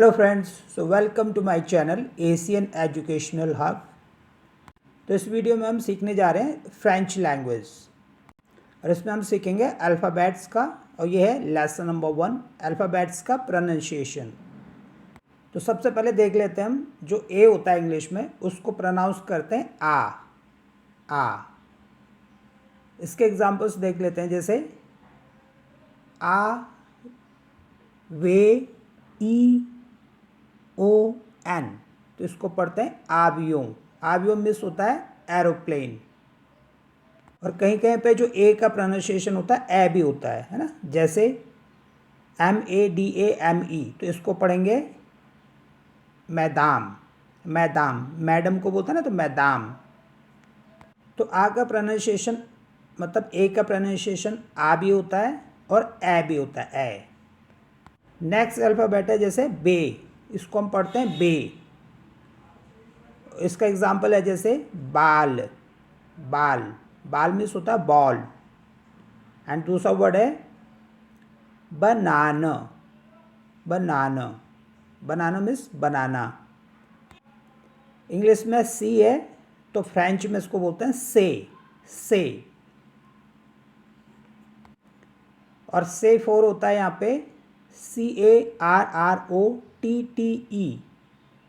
Hello friends, so welcome to my channel Asian educational hub. तो इस video में हम सीखने जा रहे हैं फ्रेंच लैंग्वेज और इसमें हम सीखेंगे अल्फ़ाबेट्स का। और ये है लेसन नंबर 1, अल्फ़ाबेट्स का प्रोनाउंसिएशन। तो सबसे पहले देख लेते हैं हम जो ए होता है इंग्लिश में उसको प्रोनाउंस करते हैं आ। इसके एग्जांपल्स देख लेते हैं, जैसे आ, वे, ई, ओ, एन। तो इसको पढ़ते हैं आवियों। आवियों मीन्स होता है एरोप्लेन। और कहीं कहीं पे जो ए का प्रोनाउंसिएशन होता है ए भी होता है ना, जैसे MADAME। तो इसको पढ़ेंगे मैदाम। मैदाम मैडम को बोलता है ना, तो मैदाम। तो आ का प्रोनाउंसिएशन मतलब ए का प्रोनाउंसिएशन आ भी होता है और ए भी होता है, ए। नेक्स्ट अल्फ़ाबेट है जैसे बे, इसको हम पढ़ते हैं बे। इसका एग्जाम्पल है जैसे बाल। बाल बाल मीन्स होता है बॉल। एंड दूसरा वर्ड है बनाना। बनाना बनाना मीन्स बनाना। इंग्लिश में सी है तो फ्रेंच में इसको बोलते हैं से। और से फोर होता है यहाँ पे CARROTTE।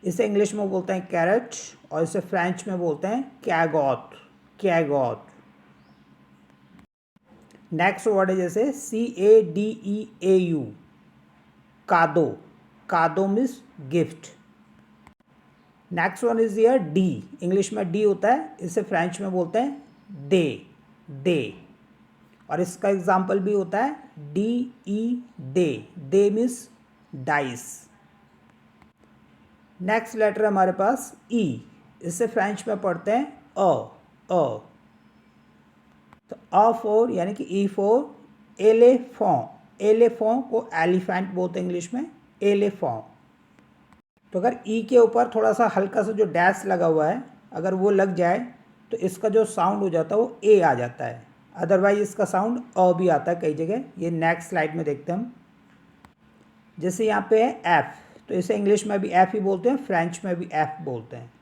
इसे इंग्लिश में बोलते हैं कैरेट और इसे फ्रेंच में बोलते हैं कैगोत। नेक्स्ट वर्ड है जैसे CADEAU, कादो। कादो means gift. Next one is here D. English में डी होता है, इसे फ्रेंच में बोलते हैं दे। और इसका एग्जाम्पल भी होता है DE, दे मीन्स डाइस। नेक्स्ट लेटर हमारे पास ई। इसे फ्रेंच में पढ़ते हैं अ। तो अ फोर यानी कि ई फोर एलेफों को एलिफेंट बोलते हैं इंग्लिश में, एलेफों। तो अगर ई के ऊपर थोड़ा सा हल्का सा जो डैश लगा हुआ है, अगर वो लग जाए तो इसका जो साउंड हो जाता है वो ए आ जाता है। अदरवाइज इसका साउंड अ भी आता है कई जगह। ये नेक्स्ट स्लाइड में देखते हैं हम। जैसे यहाँ पे है एफ, तो इसे इंग्लिश में भी एफ ही बोलते हैं, फ्रेंच में भी एफ बोलते हैं।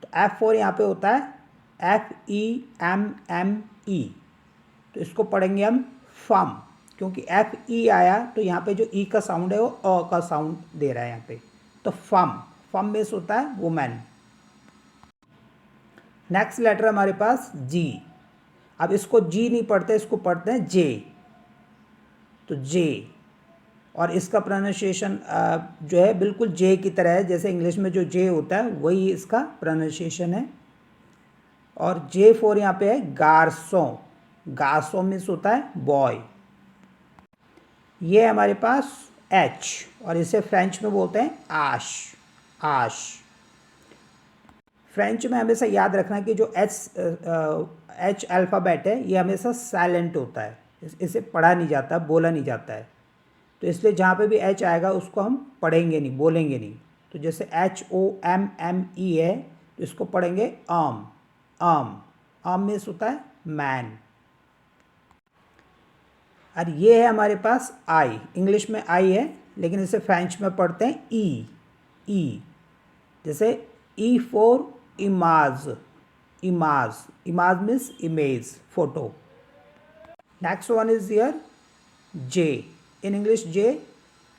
तो F4 यहाँ पे होता है FEMME। तो इसको पढ़ेंगे हम फम, क्योंकि FE आया तो यहाँ पे जो ई का साउंड है वो अ का साउंड दे रहा है यहाँ पे। तो फम मीन्स होता है वुमेन। नेक्स्ट लेटर हमारे पास जी। अब इसको जी नहीं पढ़ते, इसको पढ़ते हैं जे। तो जे, और इसका प्रोनाउंसिएशन जो है बिल्कुल जे की तरह है, जैसे इंग्लिश में जो जे होता है वही इसका प्रोनाउंसिएशन है। और J4 यहाँ पे है गार्सों मीन्स होता है बॉय। ये हमारे पास H, और इसे फ्रेंच में बोलते हैं आश। फ्रेंच में हमेशा याद रखना कि जो H अल्फ़ाबेट है ये हमेशा साइलेंट होता है, इसे पढ़ा नहीं जाता, बोला नहीं जाता है। तो इसलिए जहाँ पे भी H आएगा उसको हम पढ़ेंगे नहीं, बोलेंगे नहीं। तो जैसे HOMME है तो इसको पढ़ेंगे आम मीन्स होता है मैन। और ये है हमारे पास आई। इंग्लिश में आई है लेकिन इसे फ्रेंच में पढ़ते हैं ई। जैसे E4 इमाज means image, photo. Next one is here J. In English J,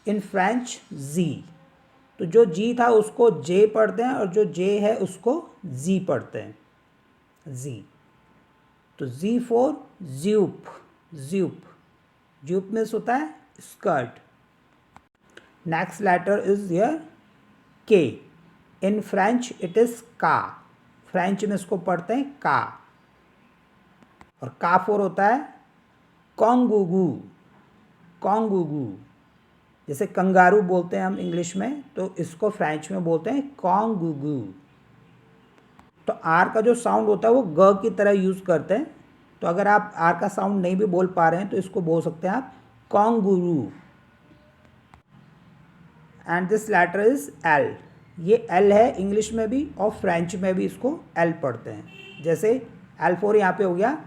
in French G. तो जो जी था उसको जे पढ़ते हैं और जो जे है उसको जी पढ़ते हैं, जी। तो Z4 ज्यूप मीन्स होता है skirt. Next letter is here K. In French it is का। फ्रेंच में इसको पढ़ते हैं का। और का फोर होता है कॉन्गुगू। जैसे कंगारू बोलते हैं हम इंग्लिश में, तो इसको फ्रेंच में बोलते हैं कॉन्गुगू। तो आर का जो साउंड होता है वो ग की तरह यूज़ करते हैं। तो अगर आप आर का साउंड नहीं भी बोल पा रहे हैं तो इसको बोल सकते हैं आप कॉन्गुरू। And this letter is L. ये एल है इंग्लिश में भी और फ्रेंच में भी इसको एल पढ़ते हैं। जैसे L4 यहाँ पे हो गया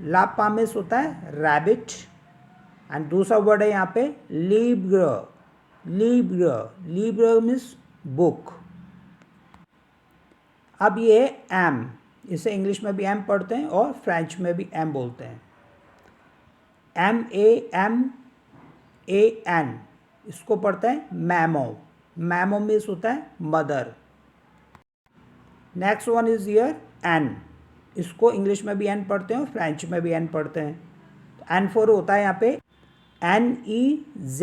लापा मीन्स होता है रैबिट। एंड दूसरा वर्ड है यहाँ पे लीब्र। लिब्र, लिब्र मीन्स बुक। अब ये एम, इसे इंग्लिश में भी एम पढ़ते हैं और फ्रेंच में भी एम बोलते हैं। MAMAN, इसको पढ़ते हैं मैमो, मैमो मीन्स होता है mother. Next one is here N, इसको इंग्लिश में भी एन पढ़ते हैं और फ्रेंच में भी एन पढ़ते हैं। एन फोर होता है यहाँ पे NEZ,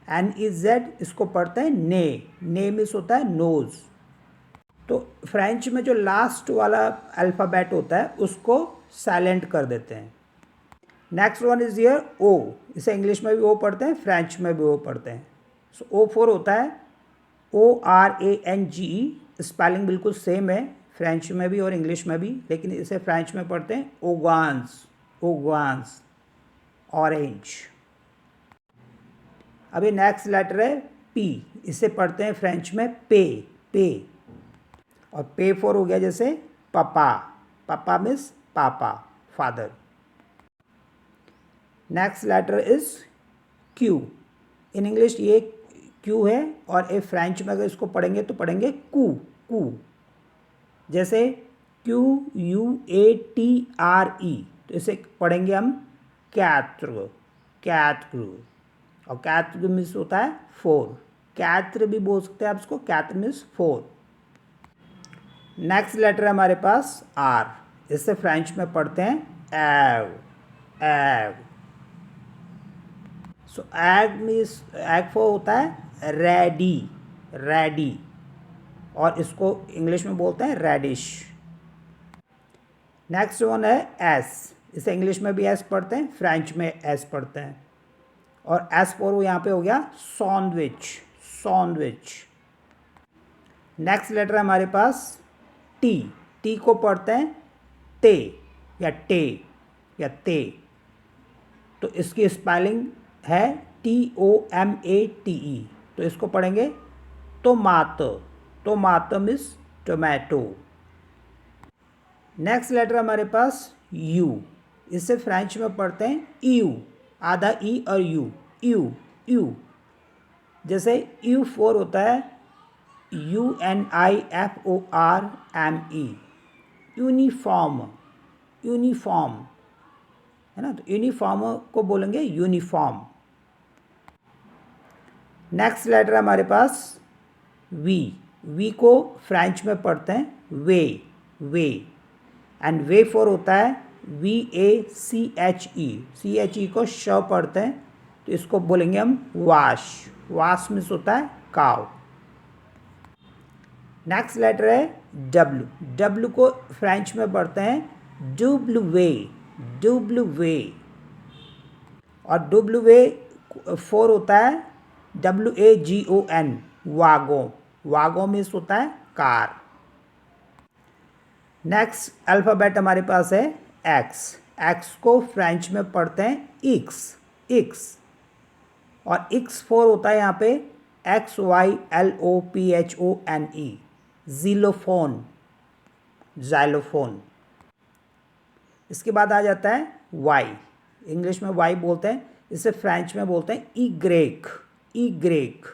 NEZ, इसको पढ़ते हैं ने, ने मीन्स होता है नोज। तो फ्रेंच में जो लास्ट वाला अल्फ़ाबेट होता है उसको साइलेंट कर देते हैं। नेक्स्ट वन इज ईयर ओ, इसे इंग्लिश में भी ओ पढ़ते हैं, फ्रेंच में भी ओ पढ़ते हैं। सो O4 होता है ORANGE, स्पेलिंग बिल्कुल सेम है फ्रेंच में भी और इंग्लिश में भी, लेकिन इसे फ्रेंच में पढ़ते हैं ओगान्स, ओगान्स, ऑरेंज। अभी नेक्स्ट लेटर है P, इसे पढ़ते हैं फ्रेंच में पे, पे, और पे फोर हो गया जैसे पापा, पापा मीन्स पापा, father. Next letter is Q, in English ये Q है और ए फ्रेंच में अगर इसको पढ़ेंगे तो पढ़ेंगे कू, कू, जैसे QUATRE, तो इसे पढ़ेंगे हम कैत्र, कैत्र, और कैत्र मीन्स होता है फोर, कैत्र भी बोल सकते हैं आप इसको, कैत्र मीन्स फोर। नेक्स्ट लेटर है हमारे पास R, इससे फ्रेंच में पढ़ते हैं एव, एव। सो एग मीन्स, एग फोर होता है रेडी, रेडी, और इसको इंग्लिश में बोलते हैं रेडिश। नेक्स्ट वन है S, इसे इंग्लिश में भी एस पढ़ते हैं, फ्रेंच में एस पढ़ते हैं, और S4 यहाँ पे हो गया सॉन्डविच, सॉन्डविच। नेक्स्ट लेटर है हमारे पास T, T को पढ़ते हैं ते या टे या ते, तो इसकी स्पेलिंग है TOMATE, तो इसको पढ़ेंगे टोमाटो, टोमाटो मीन्स टोमेटो। नेक्स्ट लेटर हमारे पास U, इसे फ्रेंच में पढ़ते हैं यू, आधा ई और यू, यू, यू, जैसे U4 होता है UNIFORME, यूनिफॉर्म, यूनिफॉर्म है ना, तो यूनिफॉर्म को बोलेंगे यूनिफॉर्म। नेक्स्ट लेटर हमारे पास V, V को फ्रेंच में पढ़ते हैं वे, वे, एंड वे फोर होता है VACHE, CHE को श पढ़ते हैं, तो इसको बोलेंगे हम वाश, वाश मीन्स होता है काव। नेक्स्ट लेटर है W, W को फ्रेंच में पढ़ते हैं डुब्लुवे, डुब्लुवे, और डुब्लुवे फोर होता है WAGON, वागो, वागो मीन्स होता है कार। नेक्स्ट अल्फ़ाबेट हमारे पास है X, X को फ्रेंच में पढ़ते हैं इक्स, इक्स, और X4 होता है यहाँ पे XYLOPHONE, ज़ीलोफोन, ज़ाइलोफोन। इसके बाद आ जाता है Y, इंग्लिश में Y बोलते हैं, इसे फ्रेंच में बोलते हैं इग्रेक, इग्रेक,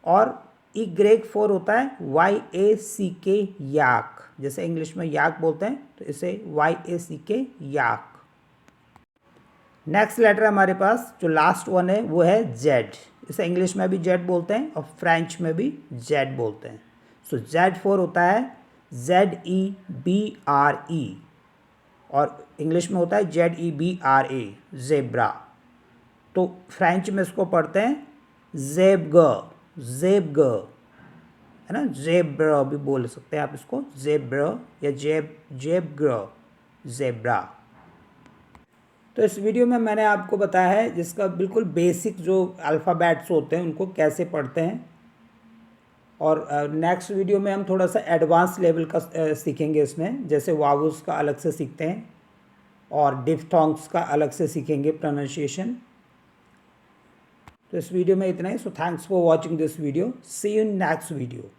और इग्रेक फोर होता है YACK, याक, जैसे इंग्लिश में याक बोलते हैं तो इसे YACK, याक। नेक्स्ट लेटर हमारे पास जो लास्ट वन है वो है Z, इसे इंग्लिश में भी जेड बोलते हैं और फ्रेंच में भी जेड बोलते हैं। सो Z4 होता है ZEBRE, और इंग्लिश में होता है ZEBRA, ज़ेब्रा, तो फ्रेंच में इसको पढ़ते हैं ज़ेब्ग, ज़ेब्ग है ना, ज़ेब्रा भी बोल सकते हैं आप इसको, ज़ेब्रा या ज़ेब्ग्र, ज़ेब्रा। तो इस वीडियो में मैंने आपको बताया है जिसका बिल्कुल बेसिक जो अल्फ़ाबेट्स होते हैं उनको कैसे पढ़ते हैं, और नेक्स्ट वीडियो में हम थोड़ा सा एडवांस लेवल का सीखेंगे इसमें, जैसे वावल्स का अलग से सीखते हैं और डिफ्थोंग्स का अलग से सीखेंगे प्रोनाउंसिएशन। तो इस वीडियो में इतना ही। So thanks for watching this video, see you in next video.